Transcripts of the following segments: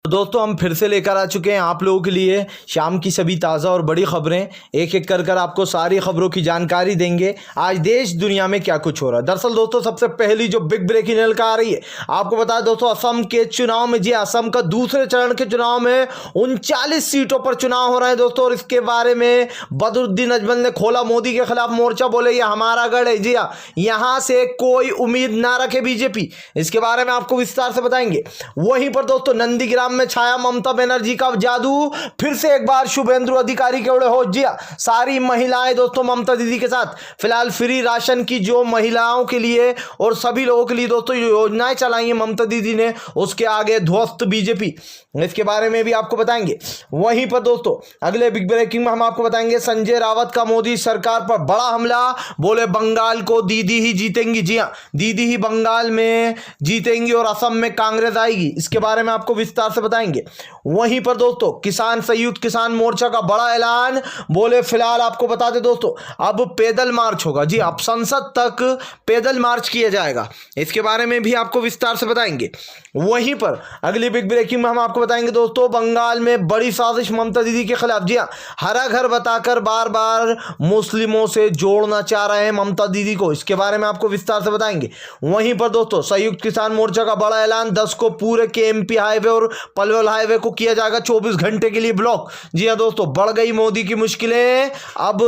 तो दोस्तों हम फिर से लेकर आ चुके हैं आप लोगों के लिए शाम की सभी ताज़ा और बड़ी खबरें। एक एक कर आपको सारी खबरों की जानकारी देंगे आज देश दुनिया में क्या कुछ हो रहा है। दरअसल दोस्तों सबसे पहली जो बिग ब्रेकिंग निकल कर आ रही है, आपको बता दोस्तों असम के चुनाव में, जी असम का दूसरे चरण के चुनाव में 39 सीटों पर चुनाव हो रहे हैं दोस्तों। और इसके बारे में बदरुद्दीन अजमल ने खोला मोदी के खिलाफ मोर्चा, बोले ये हमारा गढ़ है। जी हाँ, यहां से कोई उम्मीद ना रखे बीजेपी, इसके बारे में आपको विस्तार से बताएंगे। वहीं पर दोस्तों नंदीग्राम में छाया ममता बनर्जी का जादू, फिर से एक बार शुभेंदु अधिकारी के उड़े होश। जी सारी महिलाएं दोस्तों ममता दीदी के साथ। फिलहाल फ्री राशन की जो महिलाओं के लिए और सभी लोगों के लिए दोस्तों योजनाएं चलाई हैं ममता दीदी ने, उसके आगे ध्वस्त बीजेपी, इसके बारे में भी आपको बताएंगे। वहीं पर दोस्तों अगले बिग ब्रेकिंग में हम आपको बताएंगे संजय रावत का मोदी सरकार पर बड़ा हमला, बोले बंगाल को दीदी ही जीतेंगी। जी हाँ, दीदी ही बंगाल में जीतेंगी और असम में कांग्रेस आएगी, इसके बारे में आपको विस्तार से बताएंगे। वहीं पर दोस्तों किसान संयुक्त किसान मोर्चा का बड़ा ऐलान, बोले फिलहाल आपको बता दें दोस्तों अब पैदल मार्च होगा। जी अब संसद तक पैदल मार्च किया जाएगा, इसके बारे में भी आपको विस्तार से बताएंगे। वहीं पर अगली बिग ब्रेकिंग में हम आपको बताएंगे दोस्तों बंगाल में बड़ी साजिश ममता दीदी के खिलाफ। जी हाँ, हरा घर बताकर बार बार मुस्लिमों से जोड़ना चाह रहे हैं ममता दीदी को, इसके बारे में आपको विस्तार से बताएंगे। वहीं पर दोस्तों संयुक्त किसान मोर्चा का बड़ा ऐलान, 10 को पूरे केएमपी हाईवे और पलवल हाईवे को किया जाएगा 24 घंटे के लिए ब्लॉक। जी हाँ दोस्तों, बढ़ गई मोदी की मुश्किलें, अब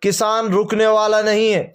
किसान रुकने वाला नहीं है,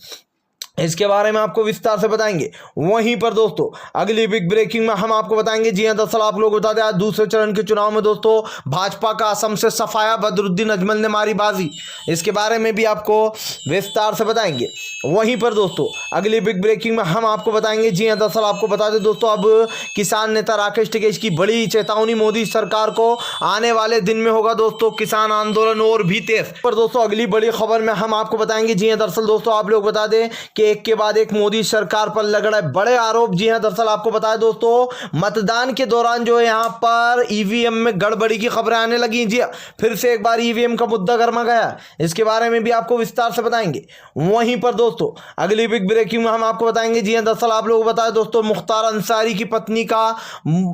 इसके बारे में आपको विस्तार से बताएंगे। वहीं पर दोस्तों अगली बिग ब्रेकिंग में हम आपको बताएंगे, जी हां दरअसल आप लोग बता दें आज दूसरे चरण के चुनाव में दोस्तों भाजपा का असम से सफाया, बदरुद्दीन अजमल ने मारी बाजी, इसके बारे में भी आपको विस्तार से बताएंगे। वहीं पर दोस्तों अगली बिग ब्रेकिंग में हम आपको बताएंगे, जी हां दरअसल आपको बता दें दोस्तों अब किसान नेता राकेश टिकैत की बड़ी चेतावनी मोदी सरकार को, आने वाले दिन में होगा दोस्तों किसान आंदोलन और भी तेज। पर दोस्तों अगली बड़ी खबर में हम आपको बताएंगे, जी हां दरअसल दोस्तों आप लोग बता दें कि एक के बाद एक मोदी सरकार पर लग रहा है बड़े आरोप। जी हां दरअसल आपको बताया दोस्तों मतदान के दौरान जो है यहां पर ईवीएम में गड़बड़ी की खबरें आने लगी। जी हां, फिर से एक बार ईवीएम का मुद्दा गर्मा गया, इसके बारे में भी आपको विस्तार से बताएंगे। वहीं पर दोस्तों अगली बिग ब्रेकिंग में हम आपको बताएंगे, जी हां दरअसल आप लोग बताया दोस्तों मुख्तार अंसारी की पत्नी का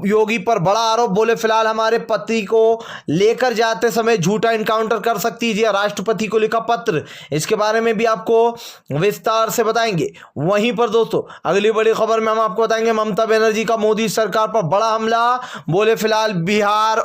योगी पर बड़ा आरोप, बोले फिलहाल हमारे पति को लेकर जाते समय झूठा इनकाउंटर कर सकती है। जी हां, राष्ट्रपति को लिखा पत्र, इसके बारे में भी आपको विस्तार से बताएंगे। वहीं पर दोस्तों अगली बड़ी खबर में हम आपको बताएंगे ममता बनर्जी का मोदी सरकार पर बड़ा हमला, बोले फिलहाल बिहार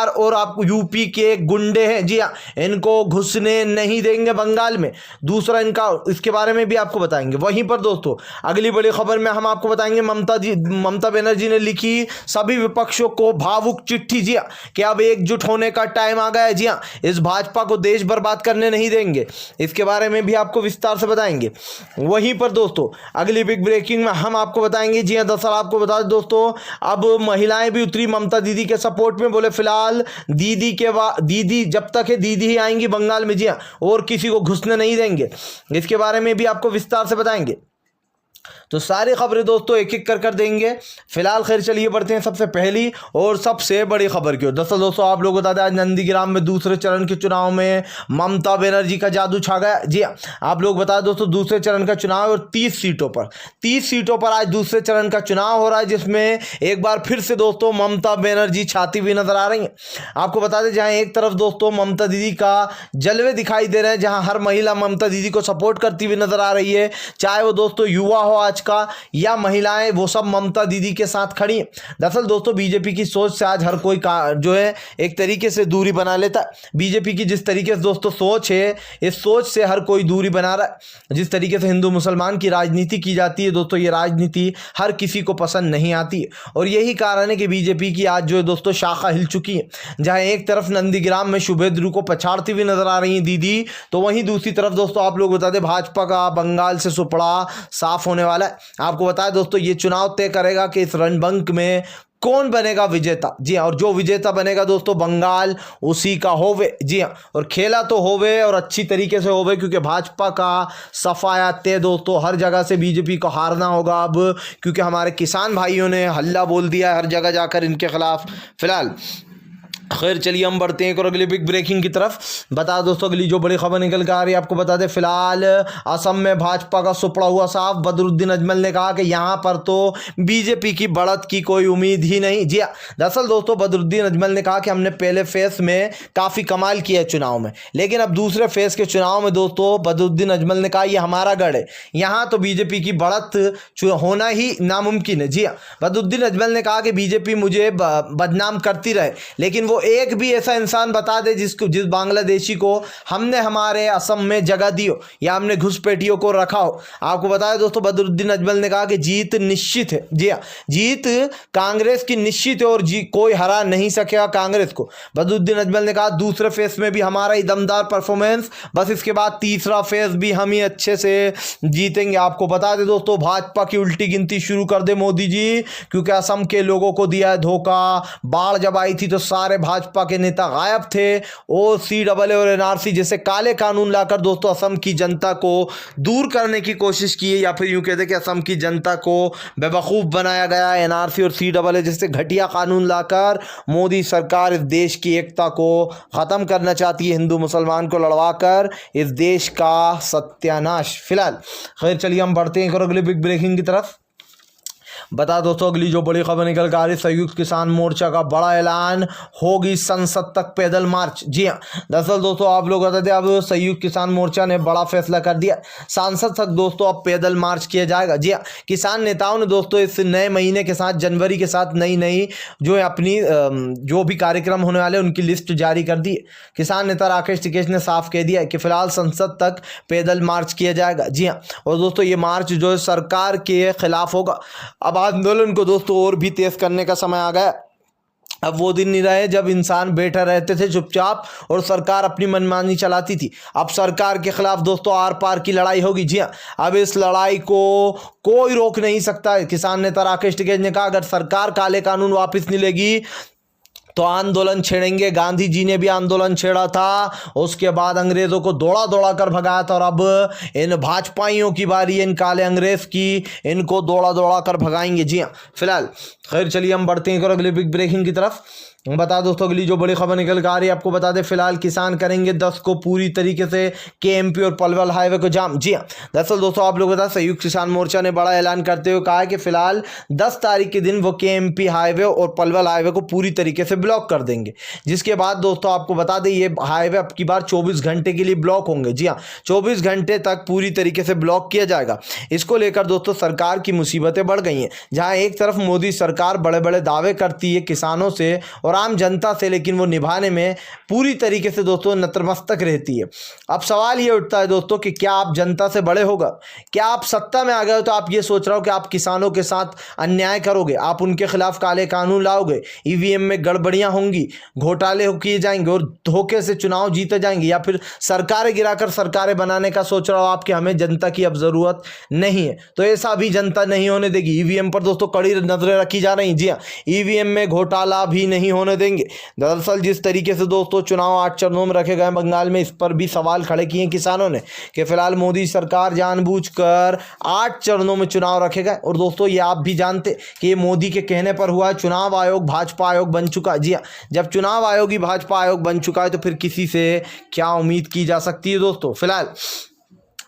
और आप यूपी के गुंडे हैं, जी हाँ इनको घुसने नहीं देंगे बंगाल में, दूसरा इनका, इसके बारे में भी आपको बताएंगे। वहीं पर दोस्तों अगली बड़ी खबर में हम आपको बताएंगे ममता बनर्जी ने लिखी सभी विपक्षों को भावुक चिट्ठी, जी हाँ कि अब एकजुट होने का टाइम आ गया है। जी हाँ, इस भाजपा को देश बर्बाद करने नहीं देंगे, इसके बारे में भी आपको विस्तार से बताएंगे। वहीं पर दोस्तों अगली बिग ब्रेकिंग में हम आपको बताएंगे, जी हां दरअसल आपको बता दें दोस्तों अब महिलाएं भी उतरी ममता दीदी के सपोर्ट में, बोले फिलहाल दीदी जब तक है दीदी ही आएंगी बंगाल में। जी हां, और किसी को घुसने नहीं देंगे, इसके बारे में भी आपको विस्तार से बताएंगे। तो सारी खबरें दोस्तों एक एक कर देंगे। फिलहाल खैर चलिए बढ़ते हैं सबसे पहली और सबसे बड़ी खबर की ओर। दरअसल दोस्तों आप लोग बता दें आज नंदीग्राम में दूसरे चरण के चुनाव में ममता बनर्जी का जादू छा गया। जी हाँ, आप लोग बता दें दोस्तों दूसरे चरण का चुनाव और 30 सीटों पर आज दूसरे चरण का चुनाव हो रहा है, जिसमें एक बार फिर से दोस्तों ममता बनर्जी छाती हुई नजर आ रही है। आपको बता दें जहां एक तरफ दोस्तों ममता दीदी का जलवे दिखाई दे रहे हैं, जहां हर महिला ममता दीदी को सपोर्ट करती हुई नजर आ रही है, चाहे वो दोस्तों युवा हो आज का या महिलाएं, वो सब ममता दीदी के साथ खड़ी हैं। दरअसल दोस्तों बीजेपी की सोच से आज हर कोई जो है एक तरीके से दूरी बना लेता है। बीजेपी की जिस तरीके से दोस्तों सोच है, इस सोच से हर कोई दूरी बना रहा है। जिस तरीके से हिंदू मुसलमान की राजनीति की जाती है दोस्तों, ये राजनीति हर किसी को पसंद नहीं आती है, और यही कारण है कि बीजेपी की आज जो है दोस्तों शाखा हिल चुकी है। जहां एक तरफ नंदीग्राम में शुभेंदु को पछाड़ती हुई नजर आ रही है दीदी, तो वहीं दूसरी तरफ दोस्तों आप लोग बता दें भाजपा का बंगाल से सुपड़ा साफ होने वाला है। आपको बताया दोस्तों ये चुनाव तय करेगा कि इस रणबंक में कौन बनेगा विजेता। जी हाँ, और जो विजेता बनेगा दोस्तों बंगाल उसी का होवे। जी हाँ, और खेला तो होवे और अच्छी तरीके से होवे, क्योंकि भाजपा का सफाया तय दोस्तों हर जगह से बीजेपी को हारना होगा अब, क्योंकि हमारे किसान भाइयों ने हल्ला बोल दिया हर जगह जाकर इनके खिलाफ। फिलहाल खैर चलिए हम बढ़ते हैं और अगली बिग ब्रेकिंग की तरफ। बता दोस्तों अगली जो बड़ी खबर निकल कर आ रही है आपको बता दें, फिलहाल असम में भाजपा का सुपड़ा हुआ साफ। बदरुद्दीन अजमल ने कहा कि यहाँ पर तो बीजेपी की बढ़त की कोई उम्मीद ही नहीं। जी हाँ, दरअसल दोस्तों बदरुद्दीन अजमल ने कहा कि हमने पहले फेज में काफ़ी कमाल किया है चुनाव में, लेकिन अब दूसरे फेज के चुनाव में दोस्तों बदरुद्दीन अजमल ने कहा ये हमारा गढ़ है, यहाँ तो बीजेपी की बढ़त होना ही नामुमकिन है। जी हाँ, बदरुद्दीन अजमल ने कहा कि बीजेपी मुझे बदनाम करती रहे, लेकिन वो एक भी ऐसा इंसान बता दे जिस बांग्लादेशी को हमने हमारे असम में जगह दी हो या हमने घुसपैठियों को रखा हो। आपको बताया दोस्तों बदरुद्दीन अजमल ने कहा कि जीत निश्चित है। जी हाँ, जीत कांग्रेस की निश्चित है और कोई हरा नहीं सकेगा कांग्रेस को। बदरुद्दीन अजमल ने कहा दूसरे फेज में भी हमारा ही दमदार परफॉर्मेंस, बस इसके बाद तीसरा फेज भी हम ही अच्छे से जीतेंगे। आपको बता दें दोस्तों भाजपा की उल्टी गिनती शुरू कर दे मोदी जी, क्योंकि असम के लोगों को दिया है धोखा। बाढ़ जब आई थी तो सारे भाजपा के नेता गायब थे। CAA और NRC जैसे काले कानून लाकर दोस्तों असम की जनता को दूर करने की कोशिश की है, या फिर यूं कहते कि असम की जनता को बेवकूफ़ बनाया गया। NRC और CAA जैसे घटिया कानून लाकर मोदी सरकार इस देश की एकता को ख़त्म करना चाहती है, हिंदू मुसलमान को लड़वाकर इस देश का सत्यानाश। फिलहाल खैर चलिए हम बढ़ते हैं अगली बिग ब्रेकिंग की तरफ। बता दोस्तों अगली जो बड़ी खबर निकल कर आ रही, संयुक्त किसान मोर्चा का बड़ा ऐलान, होगी संसद तक पैदल मार्च। जी हाँ, दरअसल दोस्तों आप लोग बता दें अब संयुक्त किसान मोर्चा ने बड़ा फैसला कर दिया, संसद तक दोस्तों अब पैदल मार्च किया जाएगा। जी हाँ, किसान नेताओं ने दोस्तों इस नए महीने के साथ जनवरी के साथ नई जो है अपनी जो भी कार्यक्रम होने वाले उनकी लिस्ट जारी कर दी है। किसान नेता राकेश टिकेश ने साफ कह दिया कि फिलहाल संसद तक पैदल मार्च किया जाएगा। जी हाँ, और दोस्तों ये मार्च जो है सरकार के खिलाफ होगा। अब आंदोलन को दोस्तों और भी तेज करने का समय आ गया। अब वो दिन नहीं रहे जब इंसान बैठे रहते थे चुपचाप और सरकार अपनी मनमानी चलाती थी। अब सरकार के खिलाफ दोस्तों आर पार की लड़ाई होगी। जी हाँ, अब इस लड़ाई को कोई रोक नहीं सकता है। किसान नेता राकेश टिकैत ने कहा अगर सरकार काले कानून वापस नहीं लेगी तो आंदोलन छेड़ेंगे। गांधी जी ने भी आंदोलन छेड़ा था, उसके बाद अंग्रेजों को दौड़ा दौड़ा कर भगाया था, और अब इन भाजपाइयों की बारी है, इन काले अंग्रेज की, इनको दौड़ा दौड़ा कर भगाएंगे। जी हाँ, फिलहाल खैर चलिए हम बढ़ते हैं अगली बिग ब्रेकिंग की तरफ। बता दोस्तों अगली जो बड़ी खबर निकल कर आ रही है आपको बता दें, फिलहाल किसान करेंगे 10 को पूरी तरीके से KMP और पलवल हाईवे को जाम। जी हाँ, दरअसल दोस्तों आप लोग बता संयुक्त किसान मोर्चा ने बड़ा ऐलान करते हुए कहा है कि फिलहाल 10 तारीख के दिन वो KMP हाईवे और पलवल हाईवे को पूरी तरीके से ब्लॉक कर देंगे, जिसके बाद दोस्तों आपको बता दें ये हाईवे अब की बार 24 घंटे के लिए ब्लॉक होंगे। जी हाँ, 24 घंटे तक पूरी तरीके से ब्लॉक किया जाएगा। इसको लेकर दोस्तों सरकार की मुसीबतें बढ़ गई हैं, जहाँ एक तरफ मोदी सरकार बड़े बड़े दावे करती है किसानों से और आम जनता से, लेकिन वो निभाने में पूरी तरीके से दोस्तों नतमस्तक रहती है। अब सवाल ये उठता है दोस्तों कि क्या आप जनता से बड़े होगा? क्या आप सत्ता में आ गए हो तो आप ये सोच रहे हो कि आप किसानों के साथ अन्याय करोगे, आप उनके खिलाफ काले कानून लाओगे, EVM में गड़बड़ियां होंगी, घोटाले किए जाएंगे और धोखे से चुनाव जीते जाएंगे, या फिर सरकारें गिराकर सरकारें बनाने का सोच रहा हो आप कि हमें जनता की अब जरूरत नहीं है? तो ऐसा भी जनता नहीं होने देगी। EVM पर दोस्तों कड़ी नजरें रखी जा रही। जी हाँ, EVM में घोटाला भी नहीं होने देंगे। दरअसल जिस तरीके से दोस्तों चुनाव 8 चरणों में रखे गए बंगाल में, इस पर भी सवाल खड़े किए किसानों ने कि फिलहाल मोदी सरकार जानबूझकर 8 चरणों में चुनाव रखे गए। और दोस्तों ये आप भी जानते कि ये मोदी के कहने पर हुआ। चुनाव आयोग भाजपा आयोग बन चुका है। जी हाँ, जब चुनाव आयोग ही भाजपा आयोग बन चुका है तो फिर किसी से क्या उम्मीद की जा सकती है दोस्तों। फिलहाल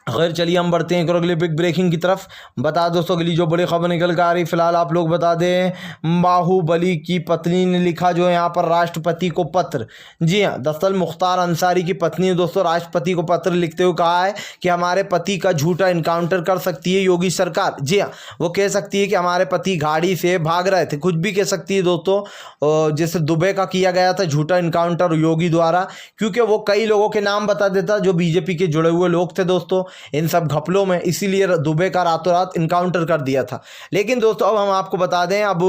खैर चलिए हम बढ़ते हैं अगली बिग ब्रेकिंग की तरफ। बता दोस्तों अगली जो बड़ी खबर निकल कर आ रही, फिलहाल आप लोग बता दें बाहुबली की पत्नी ने लिखा जो है यहाँ पर राष्ट्रपति को पत्र। जी हाँ, दरअसल मुख्तार अंसारी की पत्नी ने दोस्तों राष्ट्रपति को पत्र लिखते हुए कहा है कि हमारे पति का झूठा इनकाउंटर कर सकती है योगी सरकार। जी हाँ, वो कह सकती है कि हमारे पति गाड़ी से भाग रहे थे, कुछ भी कह सकती है दोस्तों। जैसे दुबे का किया गया था झूठा इनकाउंटर योगी द्वारा, क्योंकि वो कई लोगों के नाम बता देता जो बीजेपी के जुड़े हुए लोग थे दोस्तों इन सब घपलों में, इसीलिए दुबे का रातों रात इनकाउंटर कर दिया था। लेकिन दोस्तों अब हम आपको बता दें, अब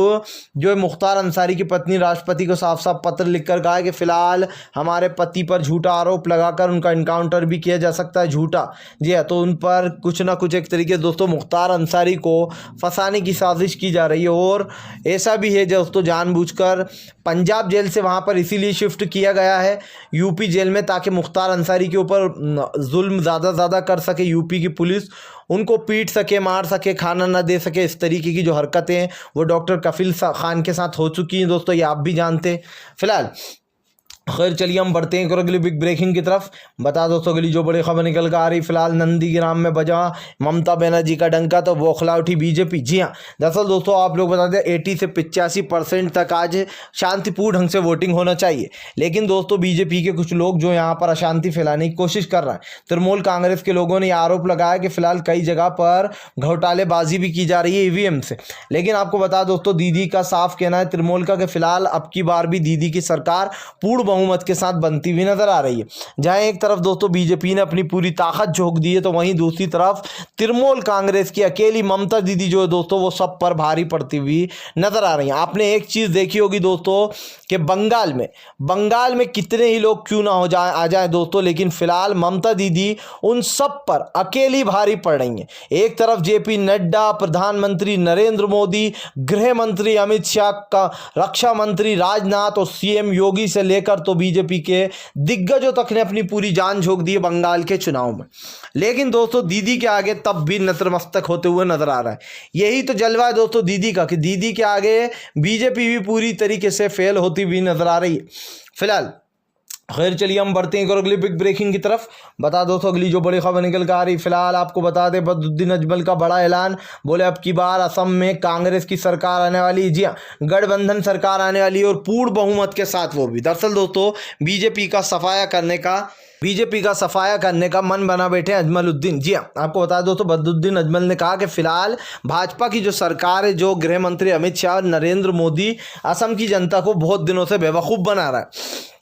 जो मुख्तार अंसारी की पत्नी राष्ट्रपति को साफ साफ पत्र लिखकर कहा है कि फिलहाल हमारे पति पर झूठा आरोप लगाकर उनका इनकाउंटर भी किया जा सकता है झूठा। जी हाँ, तो उन पर कुछ ना कुछ एक तरीके से दोस्तों मुख्तार अंसारी को फंसाने की साजिश की जा रही है। और ऐसा भी है दोस्तों जानबूझकर पंजाब जेल से वहाँ पर इसीलिए शिफ्ट किया गया है यूपी जेल में, ताकि मुख्तार अंसारी के ऊपर जुल्म ज़्यादा कर सके यूपी की पुलिस, उनको पीट सके, मार सके, खाना ना दे सके। इस तरीके की जो हरकतें हैं वो डॉक्टर कफील खान के साथ हो चुकी हैं दोस्तों, ये आप भी जानते हैं। फिलहाल खैर चलिए हम बढ़ते हैं अगली बिग ब्रेकिंग की तरफ। बता दोस्तों अगली जो बड़ी खबर निकल कर आ रही, फिलहाल नंदीग्राम में बजा ममता बनर्जी का डंका तो बौखला उठी बीजेपी। जी हाँ, दरअसल दोस्तों आप लोग बता दें 80 से 85% तक आज शांतिपूर्ण ढंग से वोटिंग होना चाहिए, लेकिन दोस्तों बीजेपी के कुछ लोग जो यहाँ पर अशांति फैलाने की कोशिश कर रहे हैं। तृणमूल कांग्रेस के लोगों ने आरोप लगाया कि फिलहाल कई जगह पर घोटालेबाजी भी की जा रही है ईवीएम से। लेकिन आपको बता दोस्तों दीदी का साफ कहना है तृणमूल का कि फिलहाल अब की बार भी दीदी की सरकार पूर्ण बहुमत के साथ बनती हुई नजर आ रही है। जहां एक तरफ दोस्तों बीजेपी ने अपनी पूरी ताकत झोंक दी है, तो वहीं दूसरी तरफ तृणमूल कांग्रेस की अकेली ममता दीदी जो है दोस्तों वो सब पर भारी पड़ती हुई नजर आ रही है। आपने एक चीज देखी होगी दोस्तों कि बंगाल में कितने ही लोग क्यों ना आ जाए दोस्तों, लेकिन फिलहाल ममता दीदी उन सब पर अकेली भारी पड़ रही है। एक तरफ जेपी नड्डा, प्रधानमंत्री नरेंद्र मोदी, गृह मंत्री अमित शाह, का रक्षा मंत्री राजनाथ और सीएम योगी से लेकर तो बीजेपी के दिग्गजों तक ने अपनी पूरी जान झोंक दी है बंगाल के चुनाव में। लेकिन दोस्तों दीदी के आगे तब भी नतमस्तक होते हुए नजर आ रहा है। यही तो जलवा है दोस्तों दीदी का कि दीदी के आगे बीजेपी भी पूरी तरीके से फेल होती हुई नजर आ रही है फिलहाल। खैर चलिए हम बढ़ते हैं अगली बिग ब्रेकिंग की तरफ। बता दोस्तों अगली जो बड़ी खबर निकल कर आ रही, फिलहाल आपको बता दें बदरुद्दीन अजमल का बड़ा ऐलान, बोले अब की बार असम में कांग्रेस की सरकार आने वाली। जी हाँ, गठबंधन सरकार आने वाली और पूर्ण बहुमत के साथ वो भी। दरअसल दोस्तों बीजेपी का सफाया करने का मन बना बैठे अजमलुद्दीन। जी हाँ, आपको बता दो तो बदरुद्दीन अजमल ने कहा कि फिलहाल भाजपा की जो सरकार है, जो गृह मंत्री अमित शाह और नरेंद्र मोदी असम की जनता को बहुत दिनों से बेवकूफ़ बना रहा है।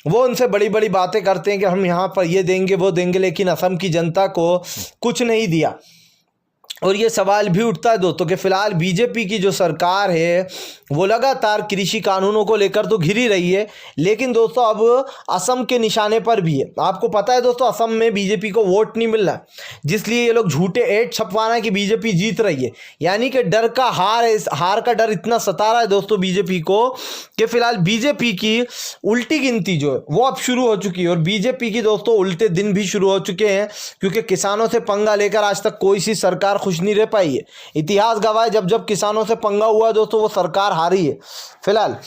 वो उनसे बड़ी बड़ी बातें करते हैं कि हम यहाँ पर ये देंगे वो देंगे, लेकिन असम की जनता को कुछ नहीं दिया। और ये सवाल भी उठता है दोस्तों कि फिलहाल बीजेपी की जो सरकार है वो लगातार कृषि कानूनों को लेकर तो घिरी रही है, लेकिन दोस्तों अब असम के निशाने पर भी है। आपको पता है दोस्तों असम में बीजेपी को वोट नहीं मिल रहा, जिसलिए ये लोग झूठे एड छपवाना है कि बीजेपी जीत रही है। यानी कि डर का हार का डर इतना सता रहा है दोस्तों बीजेपी को कि फिलहाल बीजेपी की उल्टी गिनती जो है वो अब शुरू हो चुकी है। और बीजेपी की दोस्तों उल्टे दिन भी शुरू हो चुके हैं, क्योंकि किसानों से पंगा लेकर आज तक कोई सी सरकार खुश नहीं रह पाई है। इतिहास गवाह है, जब जब किसानों से पंगा हुआ दोस्तों वो सरकार हारी है फिलहाल।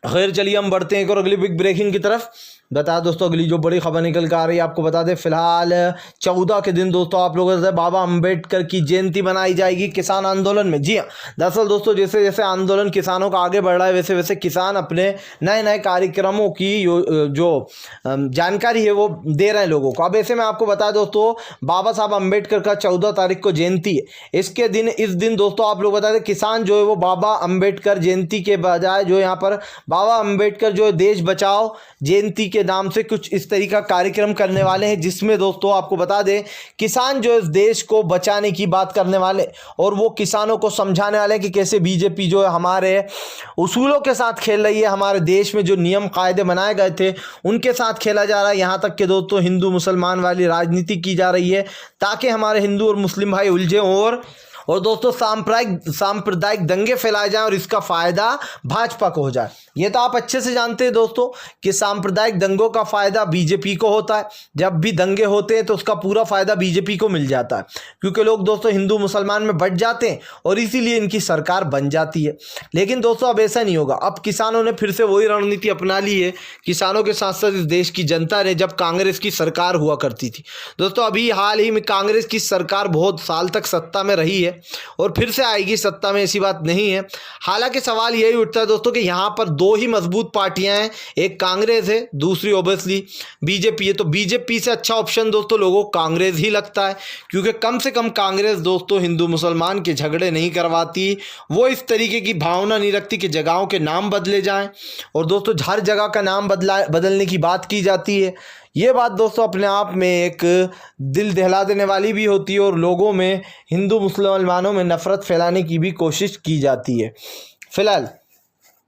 खैर चलिए हम बढ़ते हैं और अगली बिग ब्रेकिंग की तरफ। बता दोस्तों अगली जो बड़ी खबर निकल कर आ रही है, आपको बता दें फिलहाल 14 के दिन दोस्तों आप लोगों से बाबा अंबेडकर की जयंती मनाई जाएगी किसान आंदोलन में। जी हाँ, दरअसल दोस्तों जैसे जैसे आंदोलन किसानों का आगे बढ़ रहा है, वैसे वैसे किसान अपने नए नए कार्यक्रमों की जो जानकारी है वो दे रहे हैं लोगों को। अब ऐसे में आपको बता दोस्तों बाबा साहब अम्बेडकर का 14 तारीख को जयंती है। इस दिन दोस्तों आप लोग बता दें किसान जो है वो बाबा अम्बेडकर जयंती के बजाय जो यहाँ पर बाबा अम्बेडकर जो देश बचाओ जयंती के नाम से कुछ इस तरीका कार्यक्रम करने वाले हैं, जिसमें दोस्तों आपको बता दें किसान जो इस देश को बचाने की बात करने वाले और वो किसानों को समझाने वाले हैं कि कैसे बीजेपी जो है हमारे उसूलों के साथ खेल रही है, हमारे देश में जो नियम कायदे बनाए गए थे उनके साथ खेला जा रहा है। यहाँ तक कि दोस्तों हिंदू मुसलमान वाली राजनीति की जा रही है ताकि हमारे हिंदू और मुस्लिम भाई उलझे और दोस्तों सांप्रदायिक दंगे फैलाए जाएं और इसका फायदा भाजपा को हो जाए। ये तो आप अच्छे से जानते हैं दोस्तों कि सांप्रदायिक दंगों का फायदा बीजेपी को होता है। जब भी दंगे होते हैं तो उसका पूरा फायदा बीजेपी को मिल जाता है, क्योंकि लोग दोस्तों हिंदू मुसलमान में बंट जाते हैं और इसीलिए इनकी सरकार बन जाती है। लेकिन दोस्तों अब ऐसा नहीं होगा। अब किसानों ने फिर से वही रणनीति अपना ली है, किसानों के साथ साथ इस देश की जनता ने। जब कांग्रेस की सरकार हुआ करती थी दोस्तों, अभी हाल ही में कांग्रेस की सरकार बहुत साल तक सत्ता में रही है और फिर से आएगी सत्ता में, ऐसी बात नहीं है। हालांकि सवाल यही उठता है दोस्तों कि यहाँ पर दो ही मजबूत पार्टियां हैं, एक कांग्रेस है, दूसरी ओबियसली बीजेपी है। तो बीजेपी से अच्छा ऑप्शन दोस्तों लोगों को कांग्रेस ही लगता है, क्योंकि कम से कम कांग्रेस दोस्तों हिंदू मुसलमान के झगड़े नहीं करवाती, वो इस तरीके की भावना नहीं रखती कि जगहों के नाम बदले जाएं और दोस्तों हर जगह का नाम बदलने की बात की जाती है। ये बात दोस्तों अपने आप में एक दिल दहला देने वाली भी होती है और लोगों में हिंदू मुसलमानों में नफरत फैलाने की भी कोशिश की जाती है फिलहाल।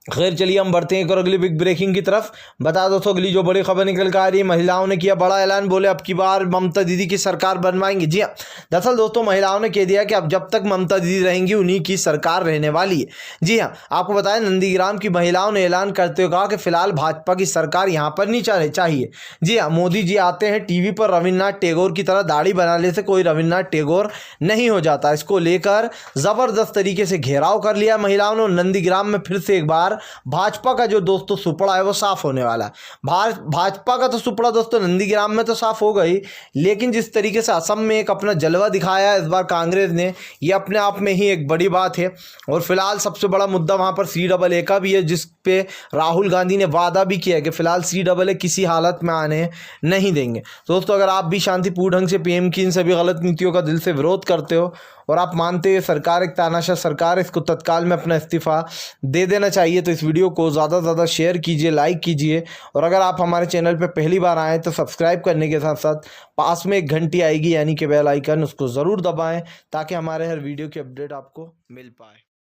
खैर चलिए हम बढ़ते हैं और अगली बिग ब्रेकिंग की तरफ। बता दो तो अगली जो बड़ी खबर निकल कर आ रही है, महिलाओं ने किया बड़ा ऐलान, बोले अब की बार ममता दीदी की सरकार बनवाएंगे। जी हाँ, दरअसल दोस्तों महिलाओं ने कह दिया कि अब जब तक ममता दीदी रहेंगी उन्हीं की सरकार रहने वाली है। जी हाँ, आपको बताएं नंदीग्राम की महिलाओं ने ऐलान करते हुए कहा कि फिलहाल भाजपा की सरकार यहाँ पर नहीं चाहिए। जी हाँ, मोदी जी आते हैं टीवी पर रविन्द्रनाथ टैगोर की तरह दाढ़ी बनाने से कोई रविन्द्रनाथ टैगोर नहीं हो जाता। इसको लेकर जबरदस्त तरीके से घेराव कर लिया महिलाओं ने। नंदीग्राम में फिर से एक बार बार भाजपा का जो दोस्तों सुपड़ा है वो साफ होने वाला है। भाजपा का तो सुपड़ा दोस्तों नंदीग्राम में तो साफ हो गई, लेकिन जिस तरीके से असम में एक अपना जलवा दिखाया है इस बार कांग्रेस ने, ये अपने आप में ही एक बड़ी बात है। और फिलहाल सबसे बड़ा मुद्दा वहाँ पर CAA का भी है, जिस पे राहुल गांधी ने वादा भी किया है कि फिलहाल CAA किसी हालत में आने नहीं देंगे। दोस्तों अगर आप भी शांतिपूर्ण ढंग से PM की इन सभी गलत नीतियों का दिल से विरोध करते हो और आप मानते हो सरकार एक तानाशाह सरकार, इसको तत्काल में अपना इस्तीफा दे देना चाहिए, तो इस वीडियो को ज़्यादा से ज़्यादा शेयर कीजिए, लाइक कीजिए। और अगर आप हमारे चैनल पर पहली बार आएँ तो सब्सक्राइब करने के साथ साथ पास में एक घंटी आएगी यानी कि बेल आइकन, उसको ज़रूर दबाएं ताकि हमारे हर वीडियो की अपडेट आपको मिल पाए।